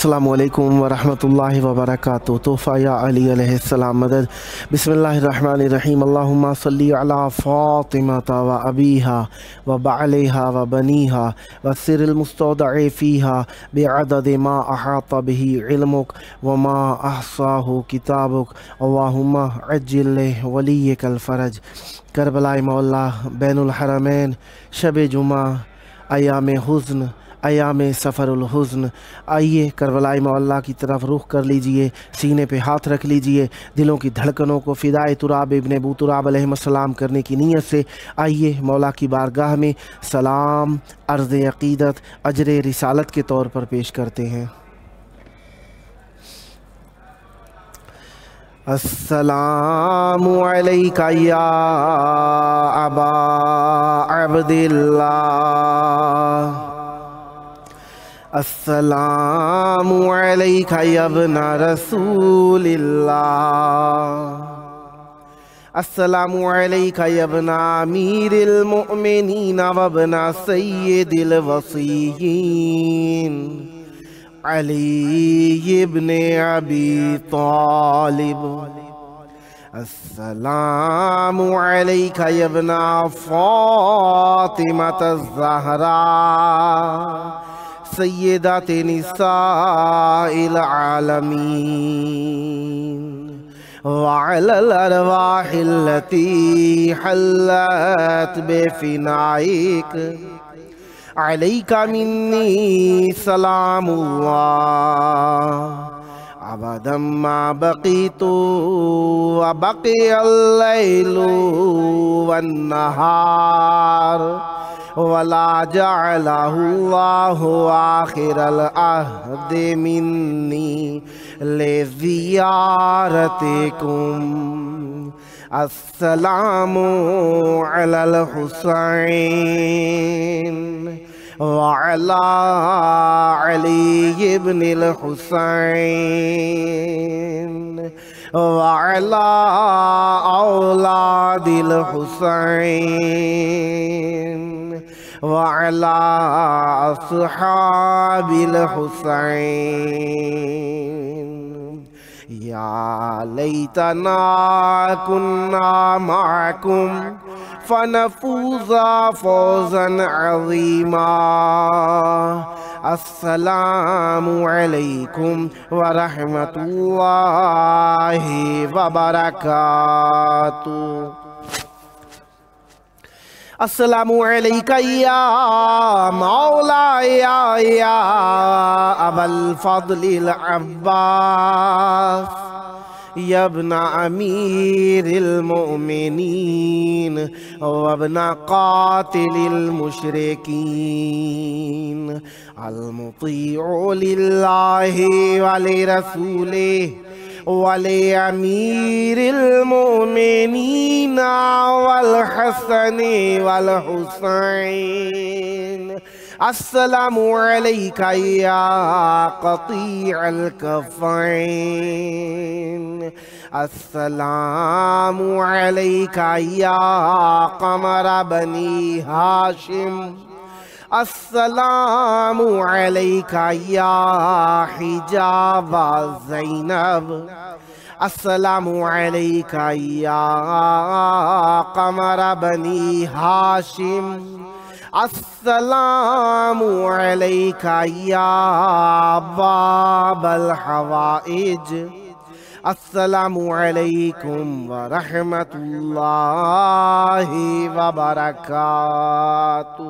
السلام علیکم ورحمۃ اللہ وبرکاتہ۔ تحفہ یا علی علیہ السلام مدد۔ بسم اللہ الرحمن الرحیم۔ اللہم صلی علی فاطمۃ و ابیہا و بعلیہا و بنیہا والسر المستودع فیہا بعدد ما احاط بہ علمک وما احصاہ کتابک اللہم عجل لولیک الفرج۔ کربلائے مولا، بین الحرمین، شب جمعہ، ایام حزن، ایام سفر الحزن۔ آئیے کربلائے مولا کی طرف رخ کر لیجئے، سینے پہ ہاتھ رکھ لیجئے، دلوں کی دھڑکنوں کو فدائے تراب ابن ابو تراب علیہ السلام کرنے کی نیت سے آئیے مولا کی بارگاہ میں سلام، عرض عقیدت، اجر رسالت کے طور پر پیش کرتے ہیں۔ السلام علیک یا ابا عبداللہ، السلام علیک یا ابن رسول اللہ، السلام علیک یا ابن امیر المؤمنین و ابن سید الوصیین علی ابن ابی طالب، السلام علیک یا ابن فاطمۃ الزہراء سیدات نساء العالمین، وعلی الارواح التي حلت بفنائک علیک منی سلام اللہ ابدا ما بقیت وبقی اللیل والنہار ولا جعلہ اللہ آخر العہد منی لزیارتکم۔ السلام علی الحسین وعلی علی ابن الحسین وعلی اولاد الحسین وعلی اصحاب الحسین۔ یا لیتنا کننا معکم فنفوز فوزا عظیما۔ السلام علیکم ورحمۃ اللہ وبرکاتہ۔ السلام علیک یا مولا یا ابا الفضل العباس یا ابن امیر المؤمنین وابن قاتل المشرکین، المطیع للہ ولرسولہ ولامیر المؤمنین والحسن والحسین۔ السلام علیک یا قطیع الکفین، السلام علیک یا قمر بنی ہاشم، السلام علیک یا حجاب زینب، السلام علیک یا قمر بنی ہاشم، السلام علیک یا باب الحوائج، السلام علیکم ورحمۃ اللہ وبرکاتہ۔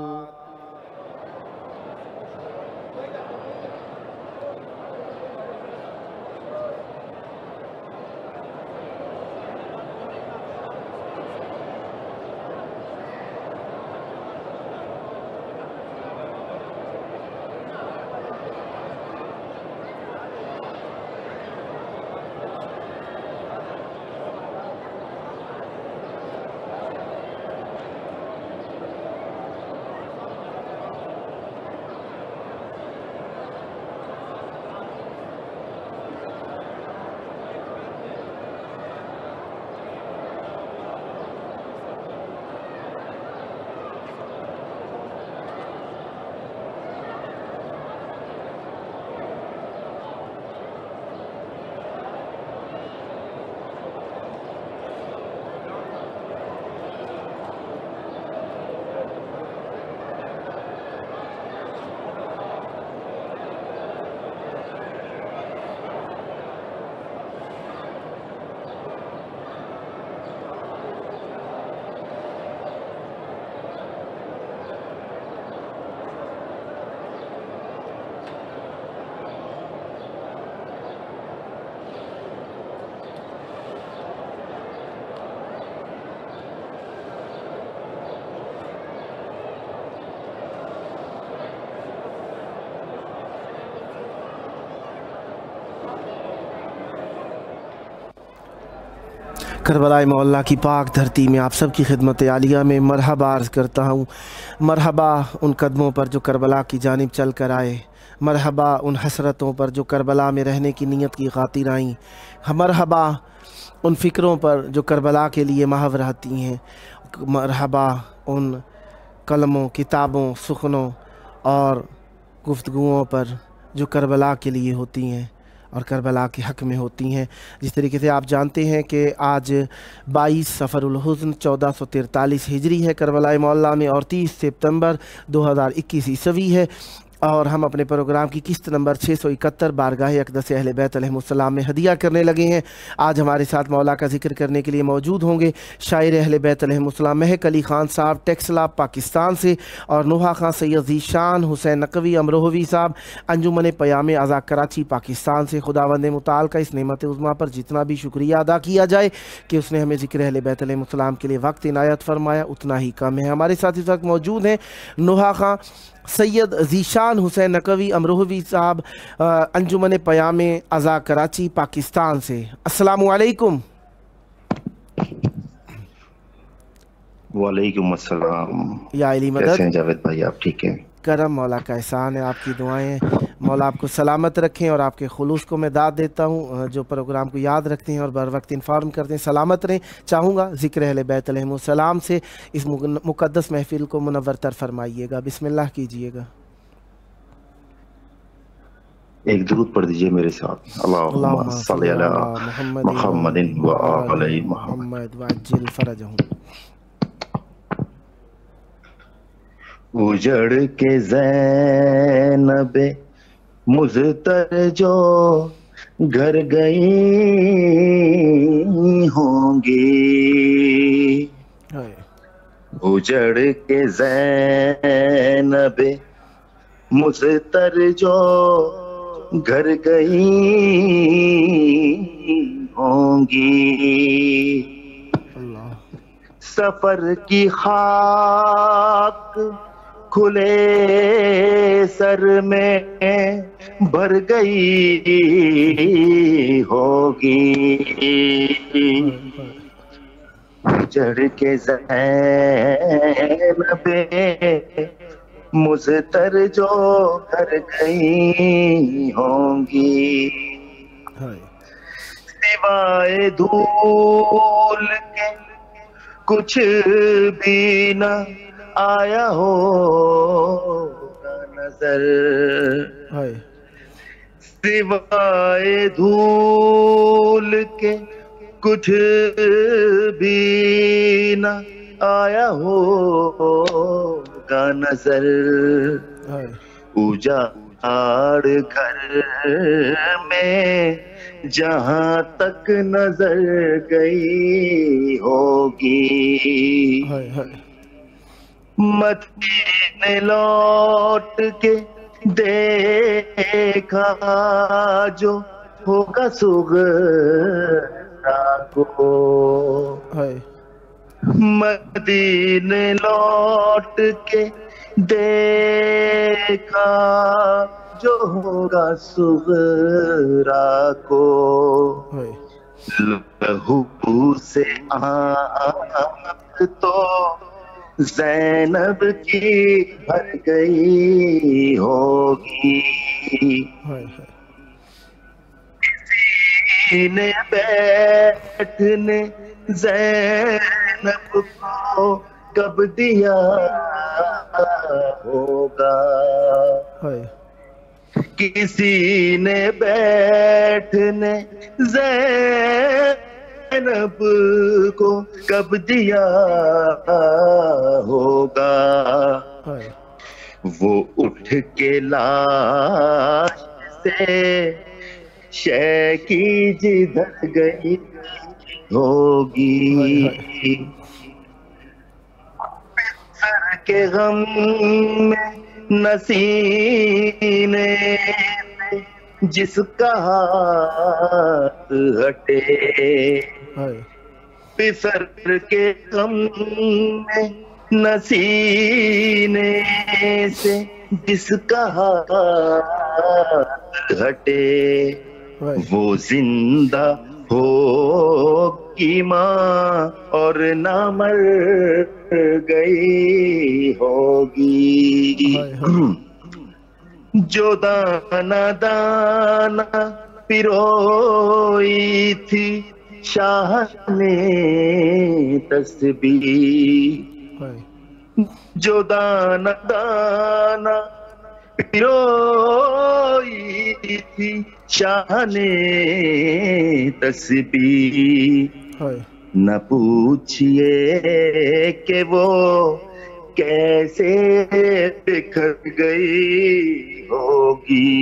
کربلا مولا کی پاک دھرتی میں آپ سب کی خدمت عالیہ میں مرحبا عرض کرتا ہوں۔ مرحبا ان قدموں پر جو کربلا کی جانب چل کر آئے، مرحبا ان حسرتوں پر جو کربلا میں رہنے کی نیت کی خاطر آئیں، مرحبا ان فکروں پر جو کربلا کے لیے محو رہتی ہیں، مرحبا ان قلموں، کتابوں، سخنوں اور گفتگوؤں پر جو کربلا کے لیے ہوتی ہیں اور کربلا کے حق میں ہوتی ہیں۔ جس طریقے سے آپ جانتے ہیں کہ آج 22 صفر الحزن 1443 ہجری ہے کربلا معلیٰ میں، اور 30 سپتمبر 2021 عیسوی ہے، اور ہم اپنے پروگرام کی قسط نمبر 671 بارگاہ اقدس اہل بیت علیہم السلام میں ہدیہ کرنے لگے ہیں۔ آج ہمارے ساتھ مولا کا ذکر کرنے کے لیے موجود ہوں گے شاعر اہل بیت علیہم السلام مہک علی خان صاحب ٹیکسلا پاکستان سے، اور نوحہ خان سید ذیشان حسین نقوی امروہوی صاحب انجمن پیام ازا کراچی پاکستان سے۔ خداوند متعال کا اس نعمت عظمیٰ پر جتنا بھی شکریہ ادا کیا جائے کہ اس نے ہمیں ذکر اہل بیت علیہم السلام کے لیے وقت عنایت فرمایا، اتنا ہی کم ہے۔ ہمارے ساتھ اس وقت موجود ہیں نوحہ خان سید ذیشان حسین نقوی امروہوی صاحب انجمن پیام ازا کراچی پاکستان سے۔ السلام علیکم۔ وعلیکم السلام۔ یا علی مدد۔ کیسے ہیں جاوید بھائی، آپ ٹھیک ہیں؟ کرم مولا کا احسان ہے، آپ کی دعائیں مولا آپ کو سلامت رکھیں، اور آپ کے خلوص کو میں داد دیتا ہوں جو پروگرام کو یاد رکھتے ہیں اور بر وقت انفارم کرتے ہیں، سلامت رہیں۔ چاہوں گا ذکر اہل بیت علیہم السلام سے اس مقدس محفل کو منور تر فرمائیے گا۔ بسم اللہ کیجئے گا۔ ایک درود پڑھ دیجئے میرے ساتھ۔ اللہم صلی علی محمد و آل محمد وعجل فرجہم۔ اجڑ کے زینب مزتر جو گھر گئی ہوں گی، اجڑ کے زینب مزتر جو گھر گئی ہوں گی، سفر کی خاک کھلے سر میں بھر گئی ہوگی، اجڑ کے زینب مزتر جو گھر گئی ہوں گی، سوائے دھول کے کچھ بھی نہ آیا ہوگا نظر، سوائے دھول کے کچھ بھی نہ آیا ہوگا نظر، اجاڑ گھر میں جہاں تک نظر گئی ہوگی، مدینے لوٹ کے دیکھا جو ہوگا صغرا کو، مدینے لوٹ کے دیکھا جو ہوگا صغرا کو، لہو سے آنکھ تو زینب کی بھر گئی ہوگی، کسی نے بیٹھنے زینب کو کب دیا ہوگا، کسی نے بیٹھنے زینب کو کب دیا ہوگا، وہ اٹھ کے لاش سے شے کی جدھر گئی ہوگی، سر کے غم میں نسینے میں جس کا ہاتھ ہٹے، پسر کے غم میں نسینے سے جس کا ہاتھ ہٹے، وہ زندہ ہو کی ماں اور نہ مر گئی ہوگی، جو دانا دانا پروئی تھی شاہ نے تسبیح، جو دانا دانا پروئی تھی شاہ نے تسبیح، نہ پوچھئے کہ وہ کیسے بکھر گئی ہوگی،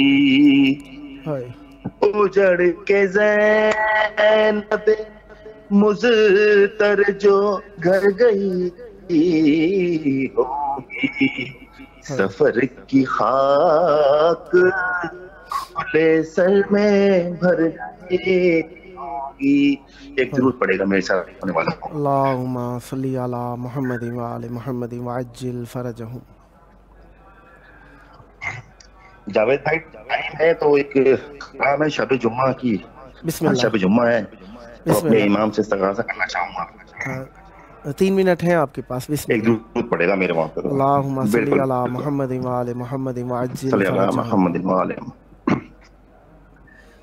اجڑ کے زینب مزتر جو گھر گئی ہوگی، سفر کی خاک کھلے سر میں بھر گئی ہوگی۔ ایک ضرور پڑے گا میرے ساتھ ہونے والا۔ اللہم صلی علی محمد وآل محمد وعجل فرجہم۔ جاوید بھائی ٹائم ہے تو ایک کام ہے شب جمعہ کی، بسم اللہ، شب جمعہ ہے تو بسم اپنے اللہ، امام سے استغاثہ کرنا چاہوں گا۔ 3 منٹ ہیں آپ کے پاس، بسم ایک اللہ۔ ضرور پڑے گا میرے وہاں پر۔ اللہم صلی بالکل علی محمد وآل محمد وعجل صلی اللہ فرجہم۔ محمد وآلہ۔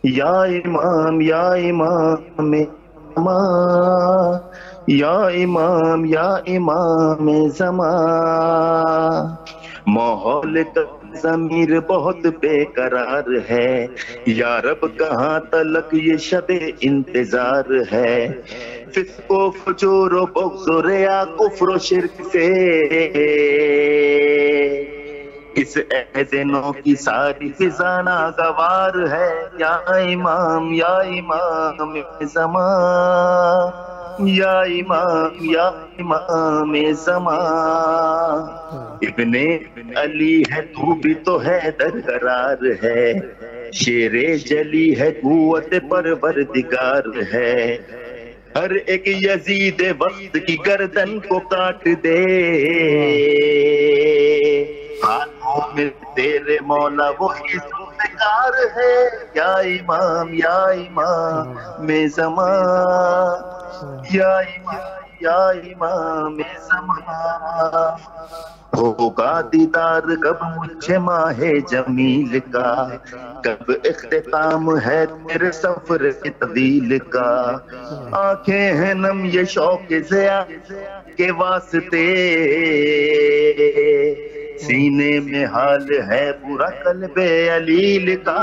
یا امام یا امام زمان، یا امام یا امام زمان، ماحول کا ضمیر بہت بے قرار ہے، یا رب کہاں تلک یہ شب انتظار ہے، فسق و فجور و بغض و ریا کفر و شرک سے اس عہد نو کی ساری فضا ناگوار ہے، یا امام یا امام زمان، یا امام یا امام زمان، ابن علی ہے تو بھی تو ہے درقرار ہے، شیر جلی ہے قوت پروردگار ہے، ہر ایک یزید وقت کی گردن کو کاٹ دے، ہاتھوں میں تیرے مولا وہی ذوالفقار ہے، یا امام یا امام زمان، یا امام یا امام زمان، ہوگا دیدار کب مجھے ماہ جمیل کا، کب اختتام ہے تیرے سفر طویل کا، آنکھیں ہیں نم یہ شوق ضیاء کے واسطے، سینے میں حال ہے برا قلب علیل کا،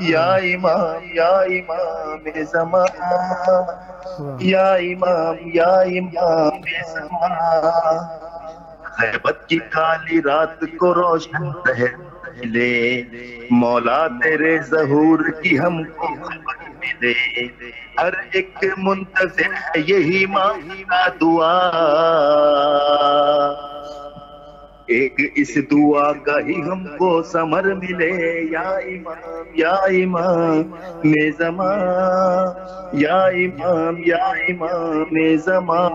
یا امام زمان، یا امام زمان، غیبت کی کالی رات کو روشن پہر ملے، مولا تیرے ظہور کی ہم کو خبر ملے، ہر ایک منتظر ہے یہی مانگا دعا، ایک اس دعا کا ہی ہم کو ثمر ملے، یا امام زمان، یا امام زمان۔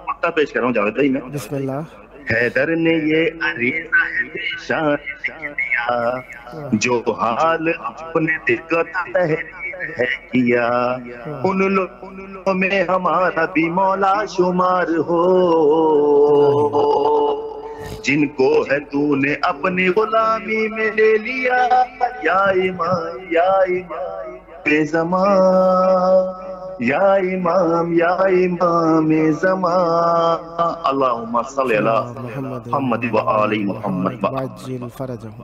مقطع پیش کر رہا ہوں جاوید بھائی میں۔ بسم اللہ۔ حیدر نے یہ عریضہ ہے شان دیا، جو حال اپنے دل کا تحریر ہے کیا، ان لوگوں میں ہمارا بھی مولا شمار ہو، جن کو ہے تو نے اپنی غلامی میں لے لیا، یا امام زمان، یا امام زمان، اللہم صلی علی محمد وآل محمد وعجل فرجہم۔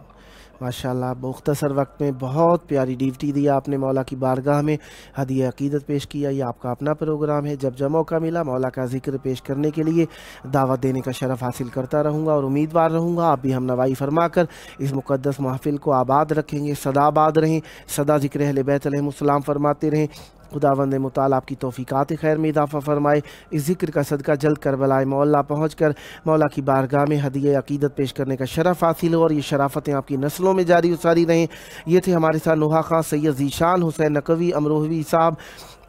ماشاءاللہ مختصر وقت میں بہت پیاری ڈیوٹی دیا آپ نے مولا کی بارگاہ میں، ہدیہ عقیدت پیش کیا۔ یہ آپ کا اپنا پروگرام ہے، جب جب موقع ملا مولا کا ذکر پیش کرنے کے لیے دعوت دینے کا شرف حاصل کرتا رہوں گا اور امیدوار رہوں گا آپ بھی ہم نوائی فرما کر اس مقدس محفل کو آباد رکھیں گے، سدا آباد رہیں، سدا ذکر اہل بیت علیہم السلام فرماتے رہیں۔ خداوند متعال آپ کی توفیقات خیر میں اضافہ فرمائے، اس ذکر کا صدقہ جلد کربلائے مولا پہنچ کر مولا کی بارگاہ میں ہدیہ عقیدت پیش کرنے کا شرف حاصل ہو، اور یہ شرافتیں آپ کی نسلوں میں جاری و ساری رہیں۔ یہ تھے ہمارے ساتھ نوحہ خان سید ذیشان حسین نقوی امروہوی صاحب،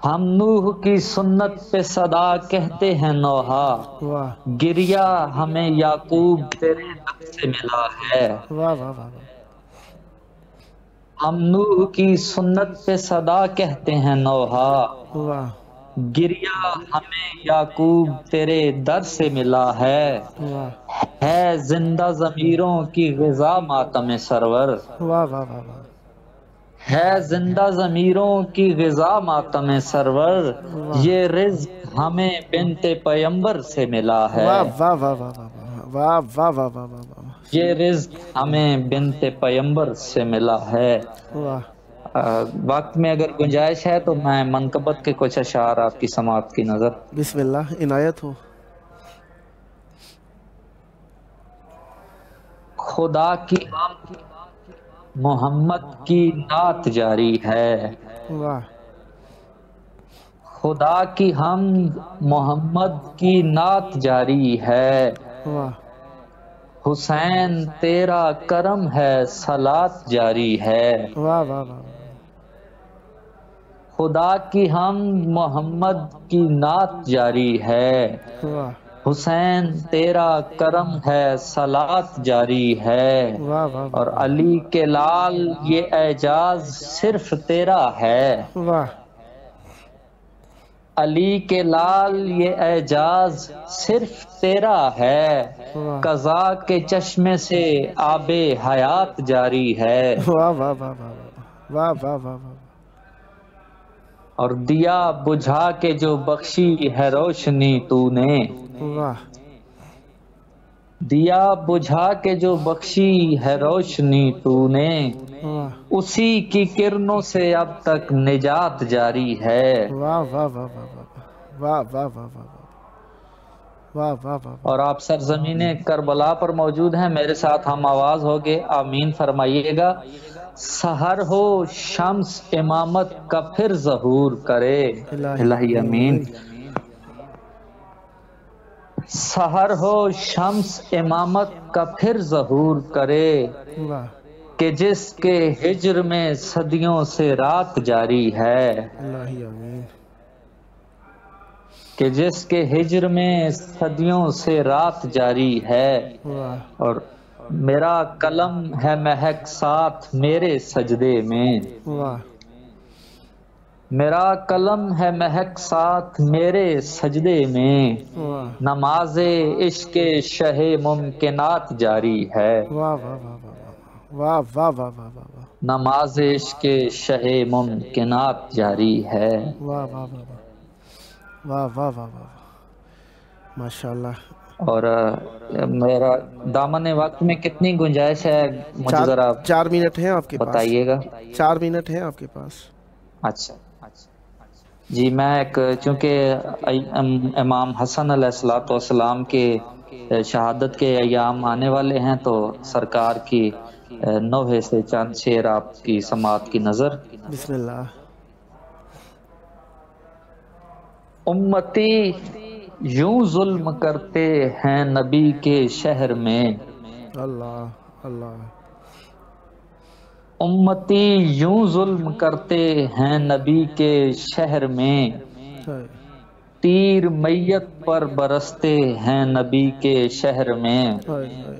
ہم نوح کی سنت پہ صدا کہتے ہیں نوحہ، واہ گریا ہمیں یعقوب تیرے در سے ملا ہے۔ واہ واہ واہ ہم نوح کی سنت پہ صدا کہتے ہیں نوحہ، واہ گریا ہمیں یعقوب تیرے در سے ملا ہے۔ واہ ہے زندہ ضمیروں کی غذا ماتم سرور، واہ واہ واہ واہ ہے زندہ ضمیروں کی غذا ماتم سرور، یہ رزق ہمیں بنت پیمبر سے ملا ہے۔ واہ واہ واہ واہ واہ واہ واہ واہ واہ واہ یہ رزق ہمیں بنت پیمبر سے ملا ہے۔ واہ وقت میں اگر گنجائش ہے تو میں منقبت کے کچھ اشعار آپ کی سماعت کی نظر۔ بسم اللہ، عنایت ہو۔ خدا کی محمد کی نعت جاری ہے، واہ خدا کی حمد محمد کی نعت جاری ہے۔ واہ حسین تیرا کرم ہے صلات جاری ہے۔ واہ واہ واہ خدا کی حمد محمد کی نعت جاری ہے، واہ حسین تیرا کرم ہے صلات جاری ہے۔ واہ واہ اور علی کے لال یہ اعجاز صرف تیرا ہے، واہ علی کے لال یہ اعجاز صرف تیرا ہے۔ واہ قضا کے چشمے سے آب حیات جاری ہے، واہ واہ واہ واہ واہ واہ واہ واہ اور دیا بجھا کے جو بخشی ہے روشنی تو نے، واہ دیا بجھا کے جو بخشی ہے روشنی تو نے، واہ اسی کی کرنوں سے اب تک نجات جاری ہے۔ واہ واہ واہ واہ واہ واہ واہ واہ واہ واہ واہ اور آپ سرزمین کربلا پر موجود ہیں، میرے ساتھ ہم آواز ہوگے، آمین فرمائیے گا۔ سحر ہو شمس امامت کا پھر ظہور کرے، الہی امین۔ سحر ہو شمس امامت کا پھر ظہور کرے، واہ کہ جس کے ہجر میں صدیوں سے رات جاری ہے، الہی امین کہ جس کے ہجر میں صدیوں سے رات جاری ہے۔ واہ اور میرا قلم ہے مہک ساتھ میرے سجدے میں، واہ میرا قلم ہے مہک ساتھ میرے سجدے میں، واہ نماز عشق شہ ممکنات جاری ہے، واہ واہ واہ واہ واہ واہ واہ واہ واہ نماز عشق شہ ممکنات جاری ہے۔ واہ واہ واہ واہ واہ واہ واہ ماشاء اللہ۔ اور میرا دامن وقت میں کتنی گنجائش ہے مجھے ذرا 4 منٹ ہیں آپ کے پاس، بتائیے گا۔ 4 منٹ ہیں آپ کے پاس۔ اچھا جی، میں ایک چونکہ امام حسن علیہ الصلوۃ والسلام کے شہادت کے ایام آنے والے ہیں، تو سرکار کی نوحے سے چند شعر آپ کی سماعت کی نظر۔ بسم اللہ۔ امتی یوں ظلم کرتے ہیں نبی کے شہر میں، اللہ اللہ امتی یوں ظلم کرتے ہیں نبی کے شہر میں، ہائے تیر میت پر برستے ہیں نبی کے شہر میں، ہائے ہائے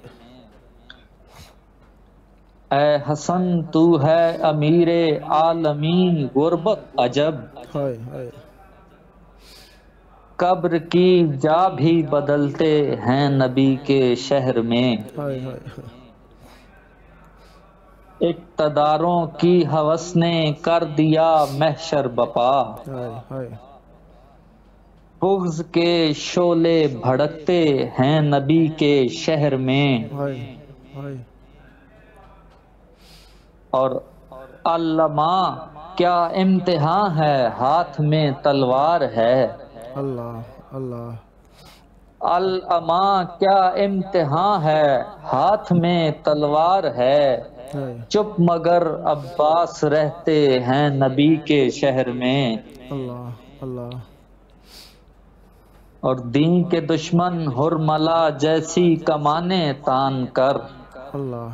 اے حسن تو ہے امیر عالمین غربت عجب، ہائے ہائے قبر کی جا بھی بدلتے ہیں نبی کے شہر میں، ہائے ہائے اقتداروں کی ہوس نے کر دیا محشر بپا، ہائے ہائے بغض کے شعلے بھڑکتے ہیں نبی کے شہر میں، ہائے ہائے اور علماء کیا امتحان ہے ہاتھ میں تلوار ہے، اللہ اللہ علماء کیا امتحان ہے ہاتھ میں تلوار ہے، ہائے چپ مگر عباس رہتے ہیں نبی کے شہر میں، اللہ اللہ اور دین کے دشمن ہرملا جیسی کمانیں تان کر، اللہ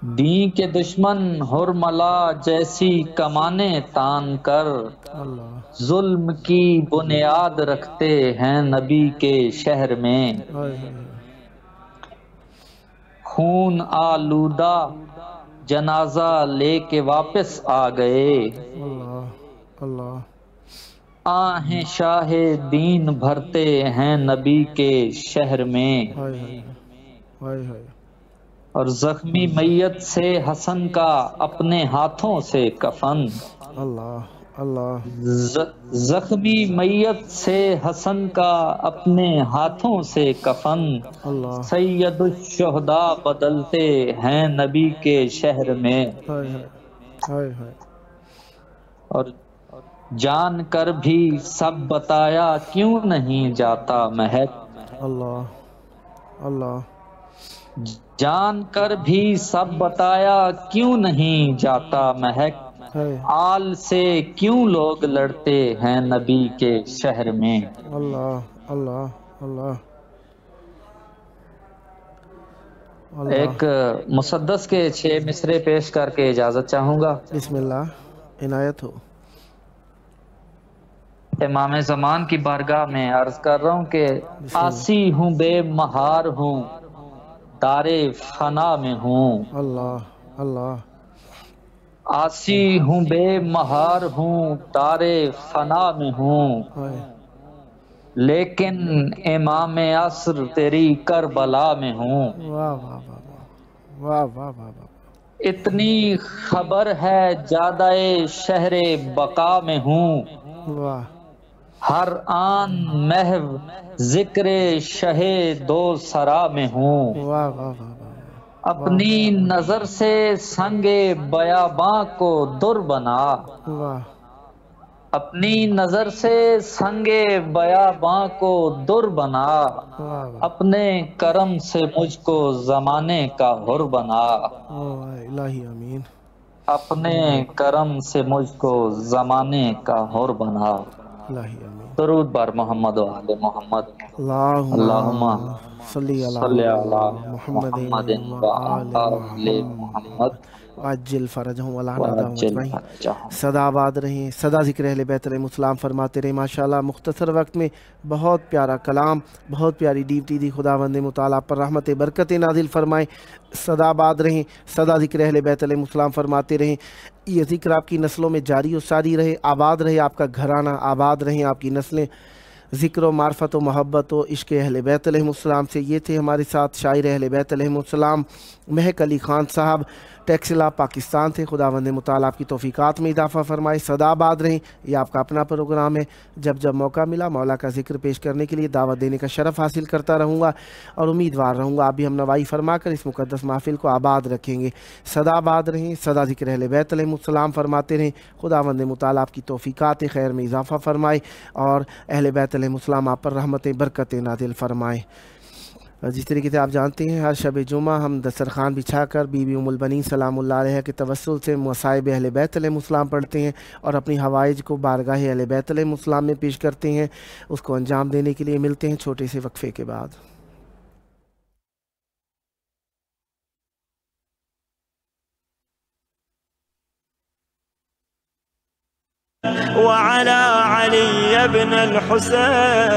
دین کے دشمن ہرملا جیسی کمانے تان کر اللہ ظلم کی بنیاد رکھتے ہیں نبی کے شہر میں، ہائے ہائے خون آلودہ جنازہ لے کے واپس آ گئے، اللہ اللہ آہیں شاہ دین بھرتے ہیں نبی کے شہر میں، ہائے ہائے ہائے ہائے اور زخمی میت سے حسن کا اپنے ہاتھوں سے کفن، اللہ اللہ زخمی میت سے حسن کا اپنے ہاتھوں سے کفن، اللہ سید الشہداء بدلتے ہیں نبی کے شہر میں، ہائے ہائے ہائے ہائے اور جان کر بھی سب بتایا کیوں نہیں جاتا مہک، اللہ اللہ جان کر بھی سب بتایا کیوں نہیں جاتا مہک، ہائے آل سے کیوں لوگ لڑتے ہیں نبی کے شہر میں۔ اللہ اللہ اللہ اللہ ایک مسدس کے 6 مصرے پیش کر کے اجازت چاہوں گا۔ بسم اللہ عنایت ہو۔ امام زمان کی بارگاہ میں عرض کر رہا ہوں کہ آسی ہوں بے مہار ہوں دار فنا میں ہوں، اللہ اللہ آسی ہوں بے مہار ہوں دار فنا میں ہوں، ہائے لیکن امام عصر تیری کربلا میں ہوں، واہ واہ واہ واہ واہ واہ واہ واہ اتنی خبر ہے زیادہ شہر بقا میں ہوں، واہ ہر آن محو ذکر شہ دو سرا میں ہوں، واہ واہ واہ اپنی نظر سے سنگ بیاباں کو در بنا، واہ اپنی نظر سے سنگ بیاباں کو در بنا، واہ اپنے کرم سے مجھ کو زمانے کا حر بنا، واہ الہی امین اپنے کرم سے مجھ کو زمانے کا حر بنا۔ الہی امین درود بر محمد و آل محمد، اللہم اللہم صلی صلی علی علی محمد محمد و و آل آل محمد محمد عجل فرجہم ولعنتہم وعجل اجمعین۔ فرجہم۔ سدا آباد رہیں، سدا ذکر اہل بیت علیہم السلام فرماتے رہیں۔ ماشاءاللہ مختصر وقت میں بہت پیارا کلام، بہت پیاری ڈیوٹی دی، خداوند متعالی پر رحمت برکت نازل فرمائے۔ سدا آباد رہیں، سدا ذکر اہل بیت علیہم السلام فرماتے رہیں۔ یہ ذکر آپ کی نسلوں میں جاری و ساری رہے، آباد رہے آپ کا گھرانہ، آباد رہیں آپ کی نسلیں ذکر و معرفت و محبت و عشق اہل بیت علیہم السلام سے۔ یہ تھے ہمارے ساتھ شاعر اہل بیت علیہم السلام مہک علی خان صاحب، ٹیکسلا پاکستان تھے۔ خداوند متعالی آپ کی توفیقات میں اضافہ فرمائے۔ سدا آباد رہیں، یہ آپ کا اپنا پروگرام ہے۔ جب جب موقع ملا مولا کا ذکر پیش کرنے کے لیے دعوت دینے کا شرف حاصل کرتا رہوں گا، اور امیدوار رہوں گا آپ بھی ہم نوائی فرما کر اس مقدس محفل کو آباد رکھیں گے۔ سدا آباد رہیں، سدا ذکر اہل بیت علیہم السلام فرماتے رہیں۔ خداوند متعالی آپ کی توفیقات خیر میں اضافہ فرمائے، اور اہل بیت علیہم السلام آپ پر رحمتیں برکتیں نازل فرمائے۔ جس طریقے سے آپ جانتے ہیں ہر شب جمعہ ہم دسترخوان بچھا کر بی بی ام البنین سلام اللہ علیہ کے توسل سے مصائب اہل بیت علیہم السلام پڑھتے ہیں، اور اپنی حوائج کو بارگاہ اہل بیت علیہم السلام میں پیش کرتے ہیں۔ اس کو انجام دینے کے لیے ملتے ہیں چھوٹے سے وقفے کے بعد۔ وعلى علي بن الحسين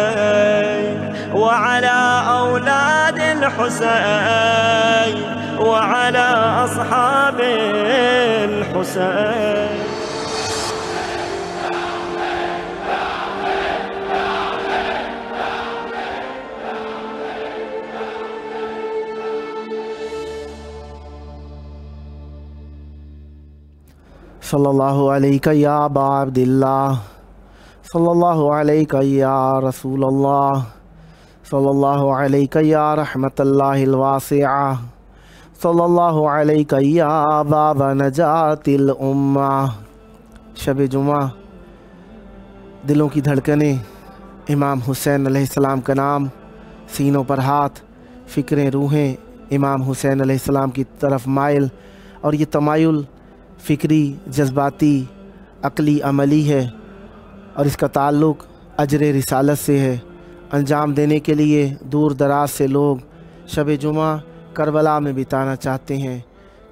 وعلى أولاد الحسين وعلى أصحاب الحسين صلی اللہ علیہ یا ابا عبداللہ، صلی اللہ علیہ یا رسول اللہ، صلی اللہ علیہ یا رحمت اللہ الواسعہ، صلی اللہ علیہ یا باب نجات الامہ۔ شب جمعہ دلوں کی دھڑکنیں، امام حسین علیہ السلام کا نام، سینوں پر ہاتھ، فکریں روحیں امام حسین علیہ السلام کی طرف مائل، اور یہ تمایل فکری، جذباتی، عقلی، عملی ہے، اور اس کا تعلق اجر رسالت سے ہے۔ انجام دینے کے لیے دور دراز سے لوگ شب جمعہ کربلا میں بتانا چاہتے ہیں۔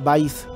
22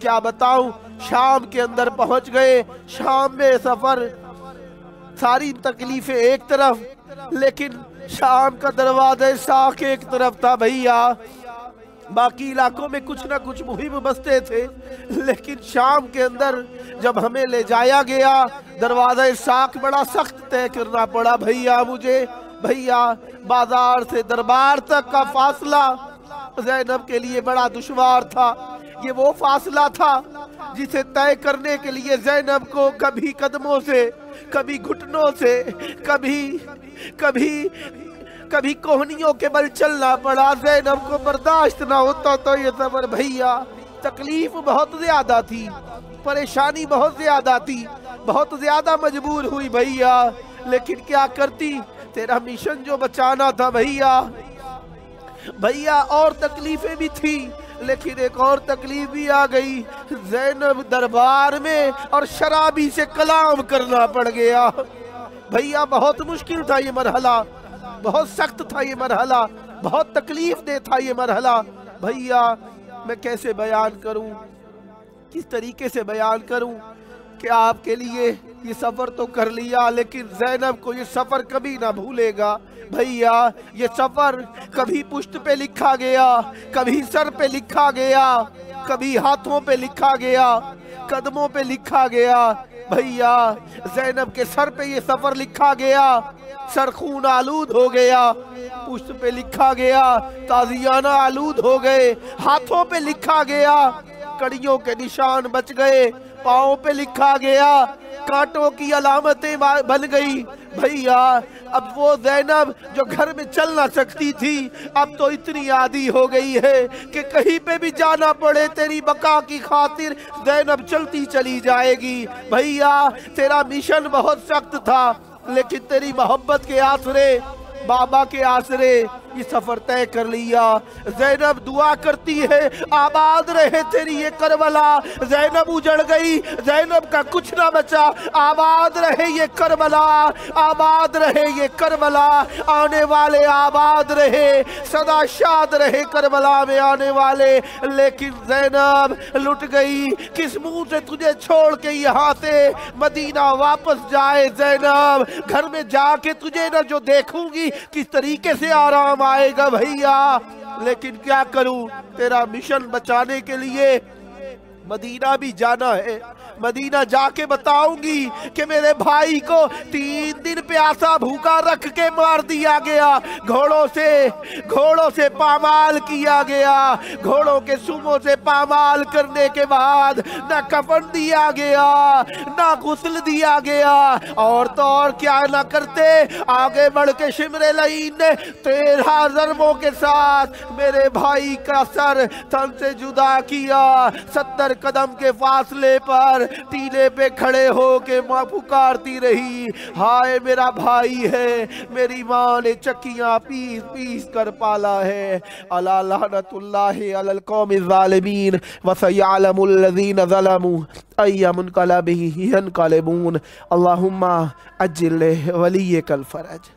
کیا بتاؤں، شام کے اندر پہنچ گئے، شام میں سفر، ساری تکلیفیں ایک طرف، لیکن شام کا دروازہ ساکھ ایک طرف تھا بھیا، باقی علاقوں میں کچھ نہ کچھ مہم بستے تھے، لیکن شام کے اندر جب ہمیں لے جایا گیا دروازہ ساکھ بڑا سخت طے کرنا پڑا بھیا مجھے، بھیا بازار سے دربار تک کا فاصلہ زینب کے لیے بڑا دشوار تھا، یہ وہ فاصلہ تھا جسے طے کرنے کے لیے زینب کو کبھی قدموں سے، کبھی گھٹنوں سے، کبھی کوہنیوں کے بل چلنا پڑا، زینب کو برداشت نہ ہوتا تو یہ سفر بھیا، تکلیف بہت زیادہ تھی، پریشانی بہت زیادہ تھی، بہت زیادہ مجبور ہوئی بھیا، لیکن کیا کرتی، تیرا مشن جو بچانا تھا بھیا اور تکلیفیں بھی تھی، لیکن ایک اور تکلیف بھی آ گئی، زینب دربار میں اور شرابی سے کلام کرنا پڑ گیا بھیا، بہت مشکل تھا یہ مرحلہ، بہت سخت تھا یہ مرحلہ، بہت تکلیف دہ تھا یہ مرحلہ بھیا، میں کیسے بیان کروں، کس طریقے سے بیان کروں کہ آپ کے لیے یہ سفر تو کر لیا، لیکن زینب کو یہ سفر کبھی نہ بھولے گا بھیا، یہ سفر کبھی پشت پہ لکھا گیا، کبھی سر پہ لکھا گیا، کبھی ہاتھوں پہ لکھا گیا، قدموں پہ لکھا گیا بھیا، زینب کے سر پہ یہ سفر لکھا گیا، سر خون آلود ہو گیا، پشت پہ لکھا گیا، تازیانہ آلود ہو گئے، ہاتھوں پہ لکھا گیا، کڑیوں کے نشان بچ گئے، پاؤں پہ لکھا گیا، کانٹوں کی علامتیں بن گئی بھیا، اب وہ زینب جو گھر میں چل نہ سکتی تھی اب تو اتنی عادی ہو گئی ہے کہ کہیں پہ بھی جانا پڑے تیری بقا کی خاطر زینب چلتی چلی جائے گی بھیا، تیرا مشن بہت سخت تھا، لیکن تیری محبت کے آسرے، بابا کے آسرے یہ سفر طے کر لیا، زینب دعا کرتی ہے آباد رہے تیری یہ کربلا، زینب اجڑ گئی، زینب کا کچھ نہ بچا، آباد رہے یہ کربلا، آباد رہے یہ کربلا، آنے والے آباد رہے، سدا شاد رہے کربلا میں آنے والے، لیکن زینب لٹ گئی، کس منہ سے تجھے چھوڑ کے یہاں سے مدینہ واپس جائے زینب، گھر میں جا کے تجھے نہ جو دیکھوں گی کس طریقے سے آرام آئے گا بھیا، لیکن کیا کروں، تیرا مشن بچانے کے لیے مدینہ بھی جانا ہے، مدینہ جا کے بتاؤں گی کہ میرے بھائی کو 3 دن پیاسا بھوکا رکھ کے مار دیا گیا، گھوڑوں سے پامال کیا گیا، گھوڑوں کے سموں سے پامال کرنے کے بعد نہ کفن دیا گیا، نہ غسل دیا گیا، اور تو اور کیا نہ کرتے، آگے بڑھ کے شمر لعین نے 13 ضربوں کے ساتھ میرے بھائی کا سر تن سے جدا کیا، 70 قدم کے فاصلے پر ٹیلے پہ کھڑے ہو کے ماں پکارتی رہی، ہائے میرا بھائی ہے، میری ماں نے چکیاں پیس پیس کر پالا ہے، الا لعنت اللہ علی القوم الظالمین وسیعلم الذین ظلموا ای منقلب ینقلبون، اللہم اجل ولیک الفرج۔